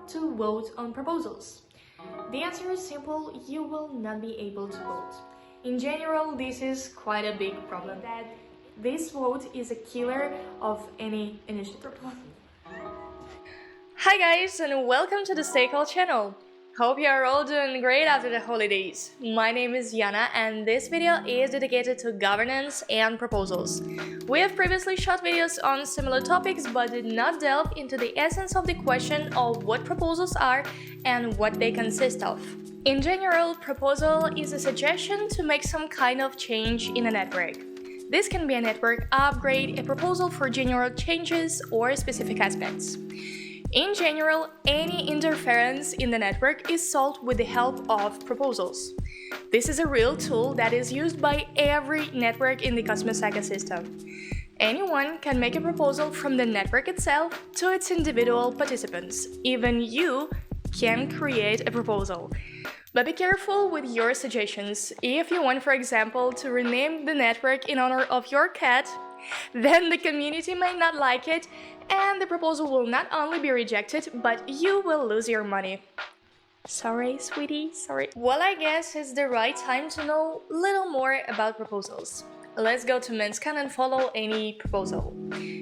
to vote on proposals? The answer is simple: you will not be able to vote. In general, this is quite a big problem, that this vote is a killer of any initiative proposal. Hi guys, and welcome to the Stake channel. Hope you are all doing great after the holidays. My name is Yana, and this video is dedicated to governance and proposals. We have previously shot videos on similar topics but did not delve into the essence of the question of what proposals are and what they consist of. In general, proposal is a suggestion to make some kind of change in a network. This can be a network upgrade, a proposal for general changes, or specific aspects. In general, any interference in the network is solved with the help of proposals. This is a real tool that is used by every network in the Cosmos ecosystem. Anyone can make a proposal from the network itself to its individual participants. Even you can create a proposal. But be careful with your suggestions. If you want, for example, to rename the network in honor of your cat, then the community may not like it, and the proposal will not only be rejected, but you will lose your money. Sorry, sweetie, sorry. Well, I guess it's the right time to know a little more about proposals. Let's go to Minscan and follow any proposal.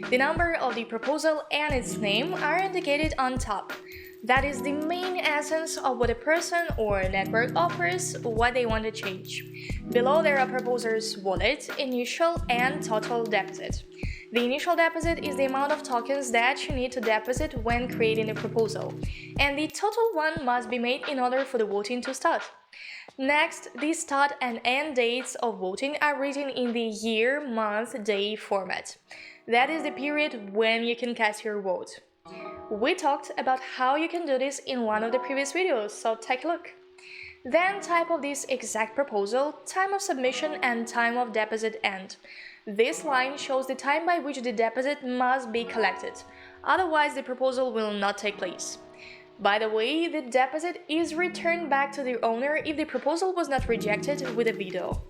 The number of the proposal and its name are indicated on top. That is the main essence of what a person or network offers, what they want to change. Below there are proposers' wallet, initial, and total deposit. The initial deposit is the amount of tokens that you need to deposit when creating a proposal, and the total one must be made in order for the voting to start. Next, the start and end dates of voting are written in the year, month, day format. That is the period when you can cast your vote. We talked about how you can do this in one of the previous videos, so take a look. Then type of this exact proposal, time of submission, and time of deposit end. This line shows the time by which the deposit must be collected, otherwise the proposal will not take place. By the way, the deposit is returned back to the owner if the proposal was not rejected with a veto.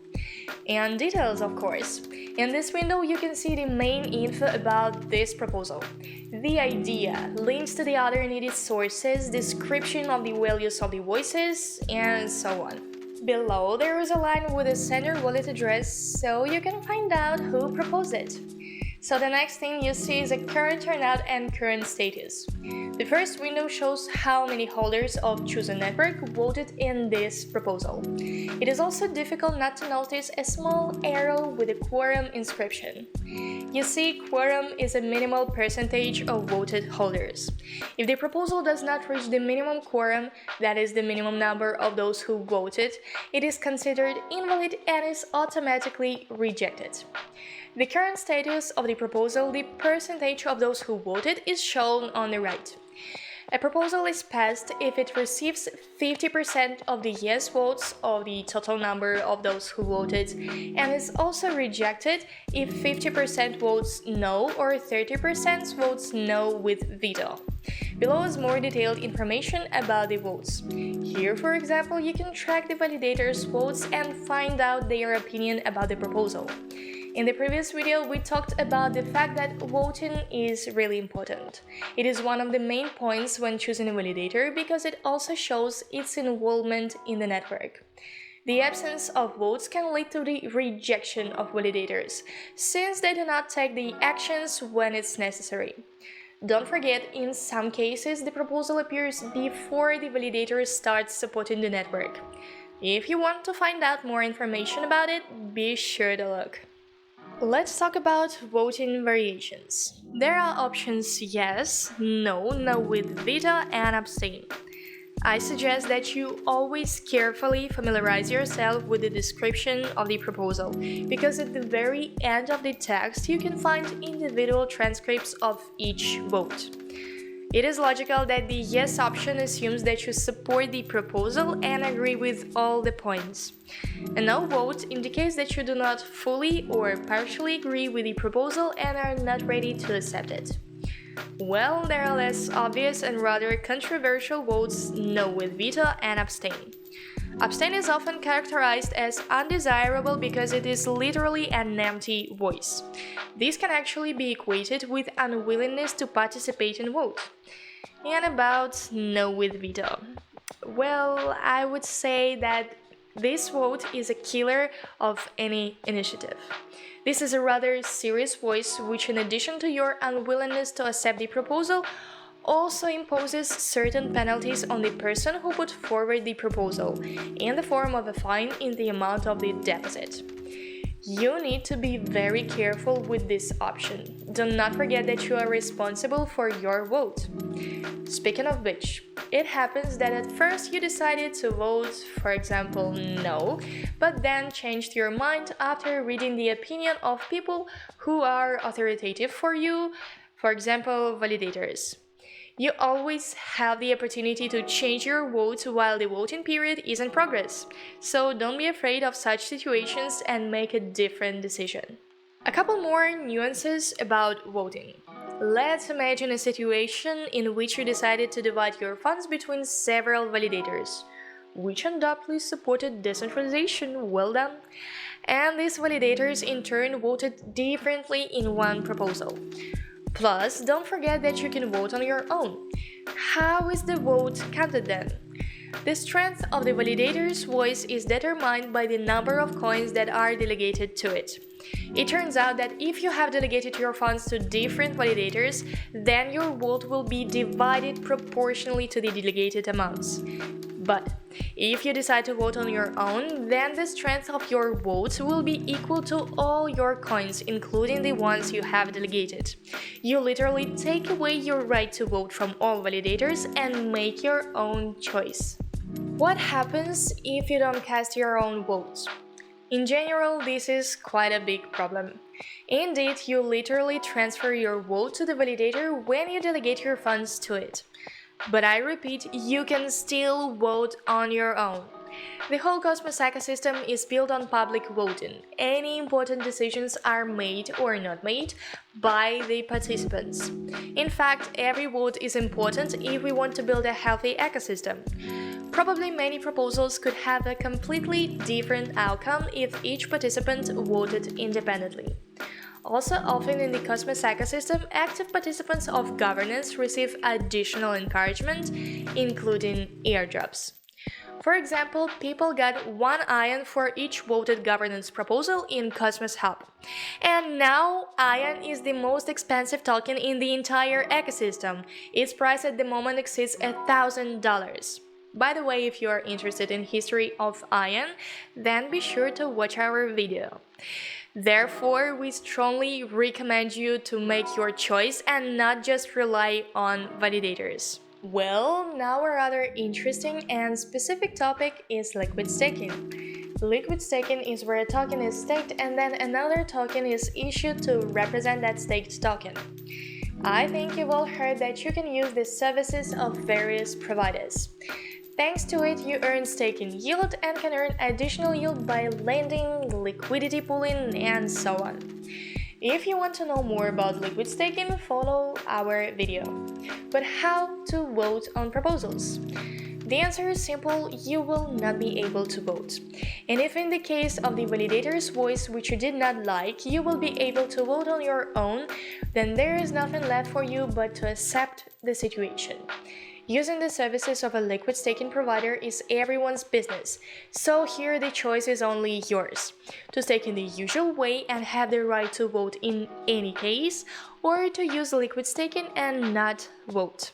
And details, of course. In this window you can see the main info about this proposal. The idea, links to the other needed sources, description of the values of the voices, and so on. Below there is a line with a sender wallet address, so you can find out who proposed it. So the next thing you see is a current turnout and current status. The first window shows how many holders of chosen network voted in this proposal. It is also difficult not to notice a small arrow with a quorum inscription. You see, quorum is a minimal percentage of voted holders. If the proposal does not reach the minimum quorum, that is the minimum number of those who voted, it is considered invalid and is automatically rejected. The current status of the proposal, the percentage of those who voted, is shown on the right. A proposal is passed if it receives 50% of the yes votes of the total number of those who voted, and is also rejected if 50% votes no or 30% votes no with veto. Below is more detailed information about the votes. Here, for example, you can track the validators' votes and find out their opinion about the proposal. In the previous video, we talked about the fact that voting is really important. It is one of the main points when choosing a validator because it also shows its involvement in the network. The absence of votes can lead to the rejection of validators, since they do not take the actions when it's necessary. Don't forget, in some cases, the proposal appears before the validator starts supporting the network. If you want to find out more information about it, be sure to look. Let's talk about voting variations. There are options yes, no, no with veto, and abstain. I suggest that you always carefully familiarize yourself with the description of the proposal, because at the very end of the text you can find individual transcripts of each vote. It is logical that the yes option assumes that you support the proposal and agree with all the points. A no vote indicates that you do not fully or partially agree with the proposal and are not ready to accept it. Well, there are less obvious and rather controversial votes no with veto and abstain. Abstain is often characterized as undesirable because it is literally an empty voice. This can actually be equated with unwillingness to participate and vote. And about no with veto. Well, I would say that this vote is a killer of any initiative. This is a rather serious voice which, in addition to your unwillingness to accept the proposal, also imposes certain penalties on the person who put forward the proposal, in the form of a fine in the amount of the deposit. You need to be very careful with this option. Do not forget that you are responsible for your vote. Speaking of which, it happens that at first you decided to vote, for example, no, but then changed your mind after reading the opinion of people who are authoritative for you, for example, validators. You always have the opportunity to change your vote while the voting period is in progress, so don't be afraid of such situations and make a different decision. A couple more nuances about voting. Let's imagine a situation in which you decided to divide your funds between several validators, which undoubtedly supported decentralization, well done, and these validators in turn voted differently in one proposal. Plus, don't forget that you can vote on your own. How is the vote counted then? The strength of the validator's voice is determined by the number of coins that are delegated to it. It turns out that if you have delegated your funds to different validators, then your vote will be divided proportionally to the delegated amounts. But if you decide to vote on your own, then the strength of your vote will be equal to all your coins, including the ones you have delegated. You literally take away your right to vote from all validators and make your own choice. What happens if you don't cast your own votes? In general, this is quite a big problem. Indeed, you literally transfer your vote to the validator when you delegate your funds to it. But I repeat, you can still vote on your own. The whole Cosmos ecosystem is built on public voting. Any important decisions are made or not made by the participants. In fact, every vote is important if we want to build a healthy ecosystem. Probably many proposals could have a completely different outcome if each participant voted independently. Also, often in the Cosmos ecosystem, active participants of governance receive additional encouragement, including airdrops. For example, people got 1 ION for each voted governance proposal in Cosmos Hub. And now, ION is the most expensive token in the entire ecosystem. Its price at the moment exceeds $1,000. By the way, if you are interested in history of ION, then be sure to watch our video. Therefore, we strongly recommend you to make your choice and not just rely on validators. Well, now our other interesting and specific topic is liquid staking. Liquid staking is where a token is staked and then another token is issued to represent that staked token. I think you've all heard that you can use the services of various providers. Thanks to it, you earn staking yield and can earn additional yield by lending, liquidity pooling, and so on. If you want to know more about liquid staking, follow our video. But how to vote on proposals? The answer is simple: you will not be able to vote. And if in the case of the validator's voice which you did not like, you will be able to vote on your own, then there is nothing left for you but to accept the situation. Using the services of a liquid staking provider is everyone's business, so here the choice is only yours: to stake in the usual way and have the right to vote in any case, or to use liquid staking and not vote.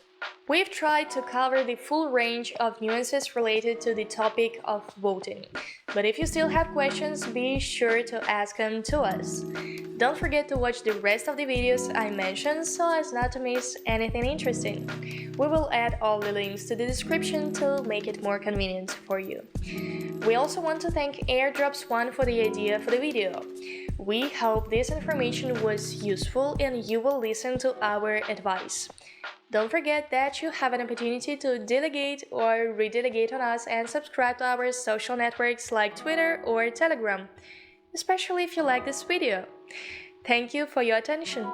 We've tried to cover the full range of nuances related to the topic of voting, but if you still have questions, be sure to ask them to us. Don't forget to watch the rest of the videos I mentioned so as not to miss anything interesting. We will add all the links to the description to make it more convenient for you. We also want to thank Airdrops One for the idea for the video. We hope this information was useful and you will listen to our advice. Don't forget that you have an opportunity to delegate or redelegate on us and subscribe to our social networks like Twitter or Telegram, especially if you like this video. Thank you for your attention.